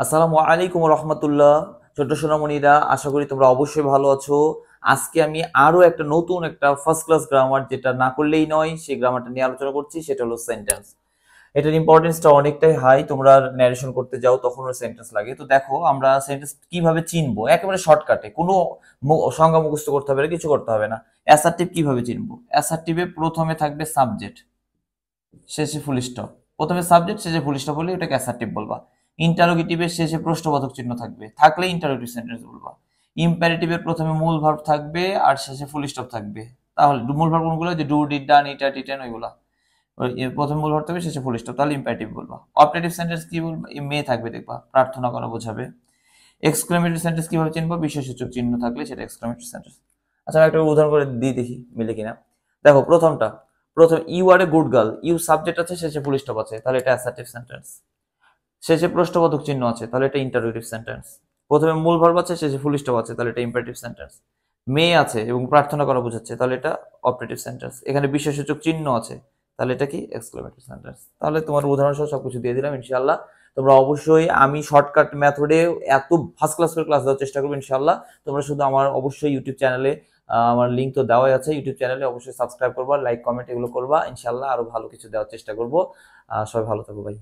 আসসালামু আলাইকুম রহমতুল্লাহ। ছোট্ট সোনামণিরা, আশা করি তোমরা অবশ্যই ভালো আছো। আজকে আমি আরো একটা নতুন একটা ফার্স্ট ক্লাস গ্রামার, যেটা না করলেই নয়, সেই গ্রামারটা নিয়ে আলোচনা করছি। সেটা হলো সেন্টেন্স। এটার ইম্পর্টেন্সটা অনেকটাই হাই। তোমরা ন্যারেশন করতে যাও তখন সেন্টেন্স লাগে। তো দেখো আমরা সেন্টেন্স কিভাবে চিনবো একেবারে শর্টকাটে, কোনো সংজ্ঞা মুখস্থ করতে হবে না, কিছু করতে হবে না। অ্যাসার্টিভ কিভাবে চিনবো? অ্যাসার্টিভে প্রথমে থাকবে সাবজেক্ট, শেষে ফুল স্টপ। প্রথমে সাবজেক্ট, শেষে ফুল স্টপ হলে এটাকে অ্যাসার্টিভ বলবা। ইন্টারোগেটিভের শেষে প্রশ্নবোধক চিহ্ন থাকবে, থাকলে ইন্টারোগেটিভ সেন্টেন্স বলবা। ইম্পারেটিভের প্রথমে মূল ভার্ব থাকবে আর শেষে ফুল স্টপ থাকবে। তাহলে মূল ভার্ব কোনগুলো? যে do, did, done, eta, T10, ওইগুলা। প্রথমে মূল ভার্ব থাকবে, শেষে ফুল স্টপ, তাহলে ইম্পারেটিভ বলবা। অপারেটিভ সেন্টেন্স কি বলবা? মে থাকবে, দেখবা প্রার্থনা করা বোঝাবে। এক্সক্লেমেটরি সেন্টেন্স কিভাবে চিনবো? বিশেষসূচক চিহ্ন থাকলে সেটা এক্সক্লেমেটরি সেন্টেন্স। আচ্ছা, আমি একটা উদাহরণ করে দিই, দেখি মিলে কিনা। দেখো প্রথমটা, প্রথম you are a good girl, you subject আছে, শেষে ফুল স্টপ আছে, তাহলে এটা অ্যাসার্টিভ সেন্টেন্স। শেষে প্রশ্নবোধক চিহ্ন আছে, তাহলে এটা ইন্টারোগেটিভ সেন্টেন্স। প্রথমে মূল ভার্ব আছে, শেষে ফুল স্টপ আছে, তাহলে এটা ইম্পারেটিভ সেন্টেন্স। মেয়ে আছে এবং প্রার্থনা করা বোঝাচ্ছে, তাহলে এটা অপারেটিভ সেন্টেন্স। এখানে বিশেষসূচক চিহ্ন আছে, তাহলে এটা কি? Exclamatory sentence. তাহলে তোমার উদাহরণ সহ সবকিছু দিয়ে দিলাম ইনশাআল্লাহ। তোমরা অবশ্যই, আমি শর্টকাট মেথডে এত ফার্স্ট ক্লাস করে ক্লাস দেওয়ার চেষ্টা করবো ইনশাআল্লাহ। তোমরা শুধু আমার অবশ্যই ইউটিউব চ্যানেলে, আমার লিঙ্ক তো দেওয়াই আছে, ইউটিউব চ্যানেলে অবশ্যই সাবস্ক্রাইব করবা, লাইক কমেন্ট এগুলো করবা। ইনশাআল্লাহ আরো ভালো কিছু দেওয়ার চেষ্টা করবো। সবাই ভালো থাকো ভাই।